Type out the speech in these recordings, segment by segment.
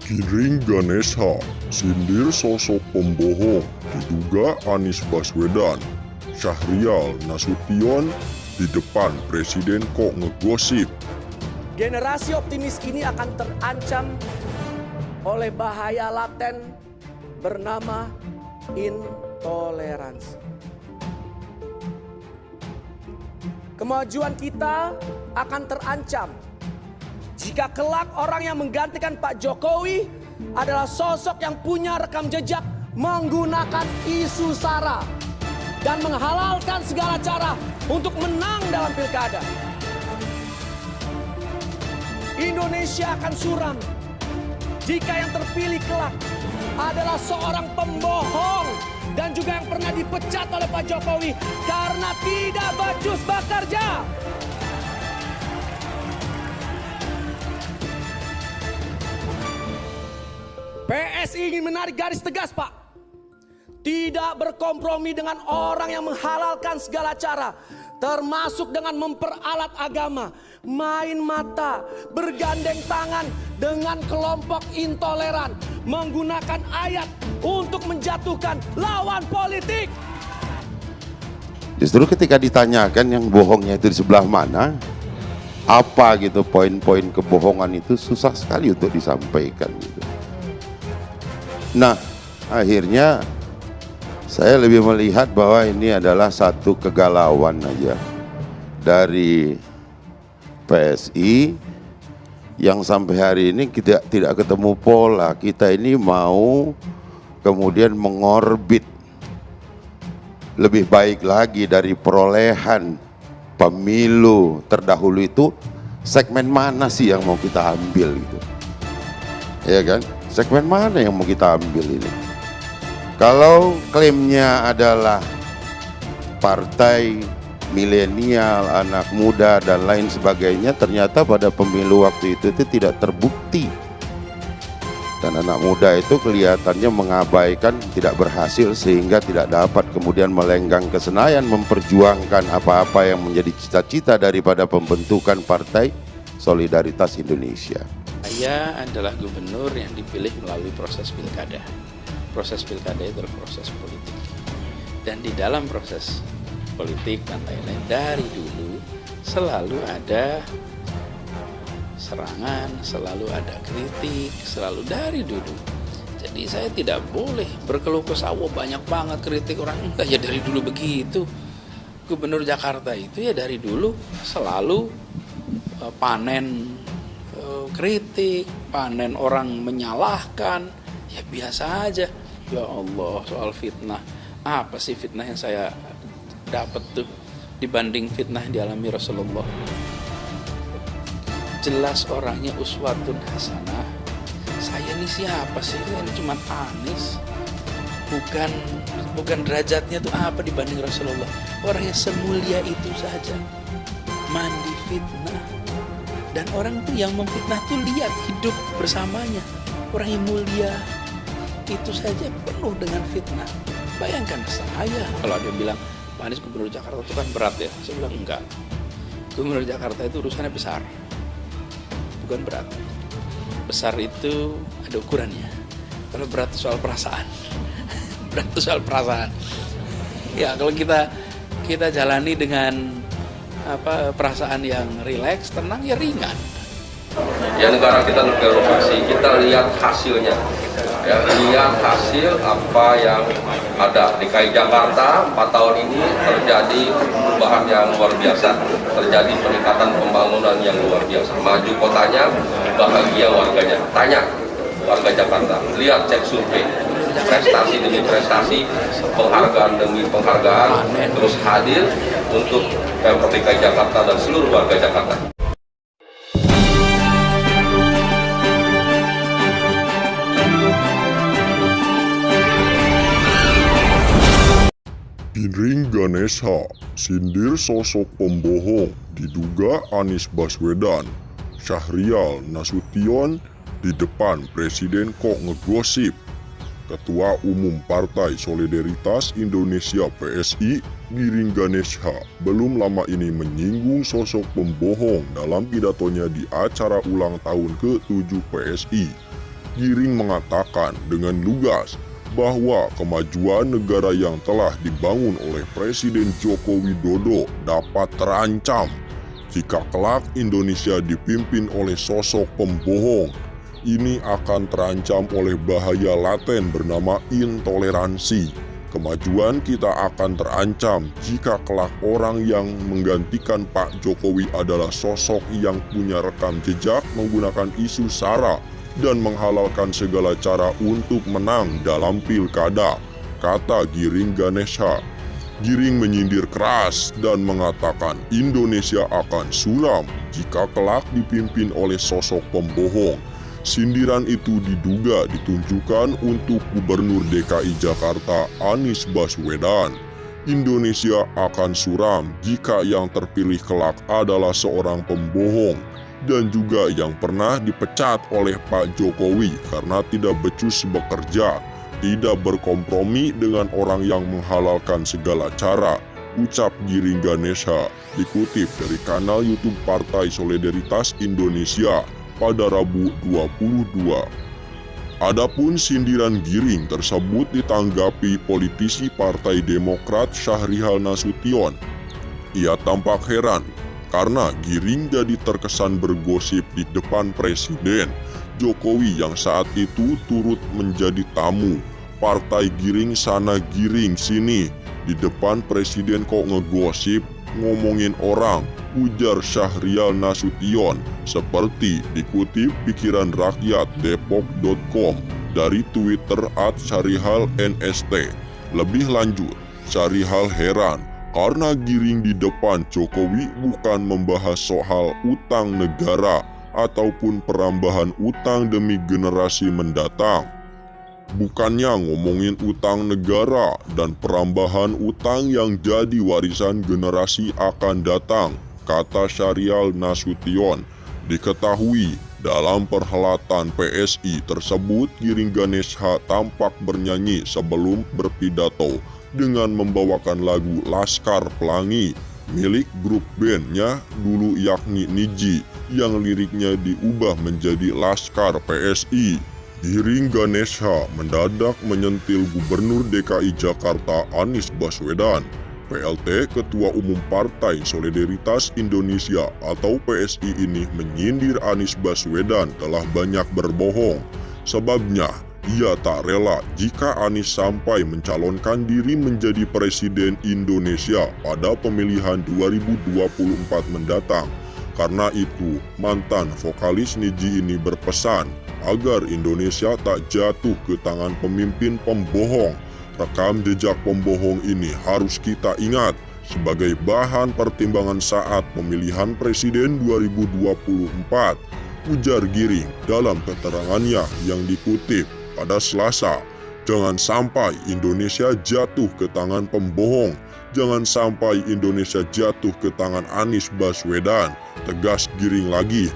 Giring Ganesha, sindir sosok pembohong, diduga Anies Baswedan. Syahrial Nasution, di depan Presiden kok ngegosip. Generasi optimis ini akan terancam oleh bahaya laten bernama intoleransi. Kemajuan kita akan terancam jika kelak orang yang menggantikan Pak Jokowi adalah sosok yang punya rekam jejak menggunakan isu SARA dan menghalalkan segala cara untuk menang dalam pilkada. Indonesia akan suram jika yang terpilih kelak adalah seorang pembohong dan juga yang pernah dipecat oleh Pak Jokowi karena tidak becus bekerja. PSI ingin menarik garis tegas, Pak. Tidak berkompromi dengan orang yang menghalalkan segala cara, termasuk dengan memperalat agama, main mata, bergandeng tangan dengan kelompok intoleran, menggunakan ayat untuk menjatuhkan lawan politik. Justru ketika ditanyakan yang bohongnya itu di sebelah mana, apa gitu poin-poin kebohongan itu susah sekali untuk disampaikan gitu. Nah, akhirnya saya lebih melihat bahwa ini adalah satu kegalauan aja dari PSI yang sampai hari ini tidak ketemu pola. Kita ini mau kemudian mengorbit lebih baik lagi dari perolehan pemilu terdahulu itu, segmen mana sih yang mau kita ambil gitu, ya kan? Segmen mana yang mau kita ambil ini? Kalau klaimnya adalah partai milenial, anak muda dan lain sebagainya, ternyata pada pemilu waktu itu tidak terbukti. Dan anak muda itu kelihatannya mengabaikan, tidak berhasil sehingga tidak dapat kemudian melenggang ke Senayan memperjuangkan apa-apa yang menjadi cita-cita daripada pembentukan Partai Solidaritas Indonesia. Saya adalah gubernur yang dipilih melalui proses pilkada. Proses pilkada itu adalah proses politik. Dan di dalam proses politik dan lain-lain dari dulu selalu ada serangan, selalu ada kritik, selalu dari dulu. Jadi saya tidak boleh berkeluh kesah, banyak banget kritik orang, enggak ya dari dulu begitu. Gubernur Jakarta itu ya dari dulu selalu panen kritik, panen orang menyalahkan, ya biasa aja. Ya Allah, soal fitnah, apa sih fitnah yang saya dapat tuh dibanding fitnah yang dialami Rasulullah? Jelas orangnya uswatun hasanah. Saya ini siapa sih? Ini cuma Anies. Bukan derajatnya tuh apa dibanding Rasulullah. Orangnya semulia itu saja. Mandi fitnah. Dan orang tuh yang memfitnah tuh lihat hidup bersamanya. Orang yang mulia itu saja penuh dengan fitnah. Bayangkan saya kalau dia bilang Pak Anies gubernur Jakarta itu kan berat ya. Saya bilang enggak. Gubernur Jakarta itu urusannya besar. Bukan berat. Besar itu ada ukurannya. Kalau berat itu soal perasaan. Berat itu soal perasaan. Ya kalau kita jalani dengan perasaan yang rileks, tenang, ya ringan. Ya negara kita negara inovasi, kita lihat hasilnya. Ya, lihat hasil apa yang ada. DKI Jakarta 4 tahun ini terjadi perubahan yang luar biasa, terjadi peningkatan pembangunan yang luar biasa. Maju kotanya, bahagia warganya. Tanya warga Jakarta, lihat cek survei, prestasi demi prestasi, penghargaan demi penghargaan, terus hadir untuk Pemprov DKI Jakarta dan seluruh warga Jakarta. Giring Ganesha, sindir sosok pembohong, diduga Anies Baswedan. Syahrial Nasution, di depan Presiden kok ngegosip. Ketua Umum Partai Solidaritas Indonesia PSI, Giring Ganesha, belum lama ini menyinggung sosok pembohong dalam pidatonya di acara ulang tahun ke-7 PSI. Giring mengatakan dengan lugas bahwa kemajuan negara yang telah dibangun oleh Presiden Joko Widodo dapat terancam jika kelak Indonesia dipimpin oleh sosok pembohong. Ini akan terancam oleh bahaya laten bernama intoleransi. Kemajuan kita akan terancam jika kelak orang yang menggantikan Pak Jokowi adalah sosok yang punya rekam jejak menggunakan isu SARA dan menghalalkan segala cara untuk menang dalam pilkada, kata Giring Ganesha. Giring menyindir keras dan mengatakan Indonesia akan suram jika kelak dipimpin oleh sosok pembohong. Sindiran itu diduga ditunjukkan untuk Gubernur DKI Jakarta Anies Baswedan. Indonesia akan suram jika yang terpilih kelak adalah seorang pembohong dan juga yang pernah dipecat oleh Pak Jokowi karena tidak becus bekerja, tidak berkompromi dengan orang yang menghalalkan segala cara, ucap Giring Ganesha, dikutip dari kanal YouTube Partai Solidaritas Indonesia pada Rabu 22. Adapun sindiran Giring tersebut ditanggapi politisi Partai Demokrat Syahrial Nasution. Ia tampak heran karena Giring jadi terkesan bergosip di depan Presiden Jokowi yang saat itu turut menjadi tamu. Partai Giring sana Giring sini, di depan Presiden kok ngegosip, ngomongin orang, ujar Syahrial Nasution, seperti dikutip pikiran rakyat depok.com dari Twitter @syarihalnst. Lebih lanjut, Syarihal heran karena Giring di depan Jokowi bukan membahas soal utang negara ataupun perambahan utang demi generasi mendatang. Bukannya ngomongin utang negara dan perambahan utang yang jadi warisan generasi akan datang, kata Syahrial Nasution. Diketahui dalam perhelatan PSI tersebut Giring Ganesha tampak bernyanyi sebelum berpidato dengan membawakan lagu Laskar Pelangi milik grup bandnya dulu yakni Niji yang liriknya diubah menjadi Laskar PSI. Giring Ganesha mendadak menyentil Gubernur DKI Jakarta Anies Baswedan. PLT Ketua Umum Partai Solidaritas Indonesia atau PSI ini menyindir Anies Baswedan telah banyak berbohong. Sebabnya ia tak rela jika Anies sampai mencalonkan diri menjadi Presiden Indonesia pada pemilihan 2024 mendatang. Karena itu, mantan vokalis Niji ini berpesan agar Indonesia tak jatuh ke tangan pemimpin pembohong. Rekam jejak pembohong ini harus kita ingat sebagai bahan pertimbangan saat pemilihan Presiden 2024, ujar Giring dalam keterangannya yang dikutip pada Selasa. Jangan sampai Indonesia jatuh ke tangan pembohong. Jangan sampai Indonesia jatuh ke tangan Anies Baswedan, tegas Giring lagi.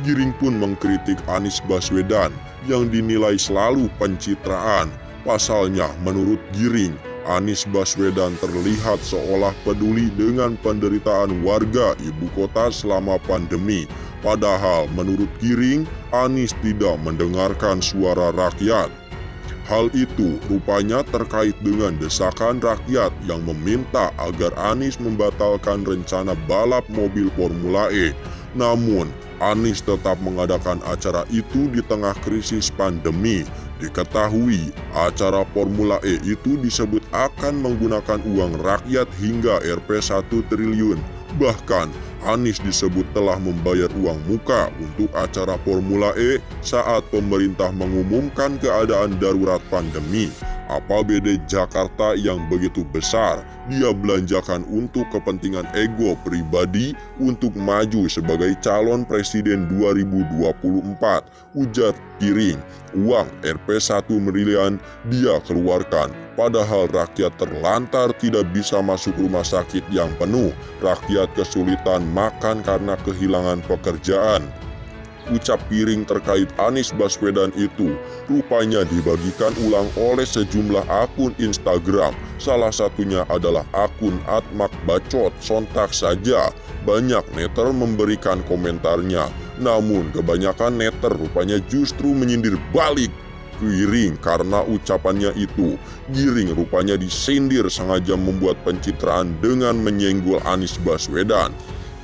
Giring pun mengkritik Anies Baswedan yang dinilai selalu pencitraan. Pasalnya, menurut Giring, Anies Baswedan terlihat seolah peduli dengan penderitaan warga ibu kota selama pandemi. Padahal menurut Giring, Anies tidak mendengarkan suara rakyat. Hal itu rupanya terkait dengan desakan rakyat yang meminta agar Anies membatalkan rencana balap mobil Formula E. Namun, Anies tetap mengadakan acara itu di tengah krisis pandemi. Diketahui, acara Formula E itu disebut akan menggunakan uang rakyat hingga Rp 1 triliun. Bahkan, Anies disebut telah membayar uang muka untuk acara Formula E saat pemerintah mengumumkan keadaan darurat pandemi. APBD Jakarta yang begitu besar dia belanjakan untuk kepentingan ego pribadi untuk maju sebagai calon presiden 2024, ujar Giring. Uang Rp 1 triliun dia keluarkan, padahal rakyat terlantar tidak bisa masuk rumah sakit yang penuh, rakyat kesulitan makan karena kehilangan pekerjaan. Ucap Giring terkait Anies Baswedan itu rupanya dibagikan ulang oleh sejumlah akun Instagram. Salah satunya adalah akun @makbacot. Sontak saja banyak netter memberikan komentarnya. Namun kebanyakan netter rupanya justru menyindir balik Giring karena ucapannya itu. Giring rupanya disindir sengaja membuat pencitraan dengan menyenggol Anies Baswedan.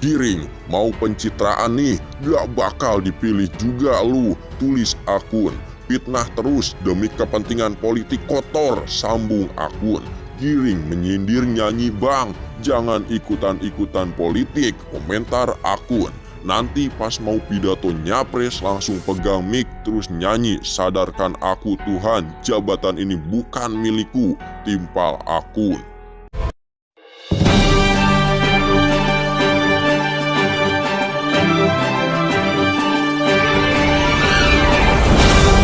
Giring, mau pencitraan nih, gak bakal dipilih juga lu, tulis akun. Fitnah terus demi kepentingan politik kotor, sambung akun. Giring menyindir nyanyi bang, jangan ikutan-ikutan politik, komentar akun. Nanti pas mau pidato nyapres langsung pegang mic terus nyanyi, sadarkan aku Tuhan, jabatan ini bukan milikku, timpal akun.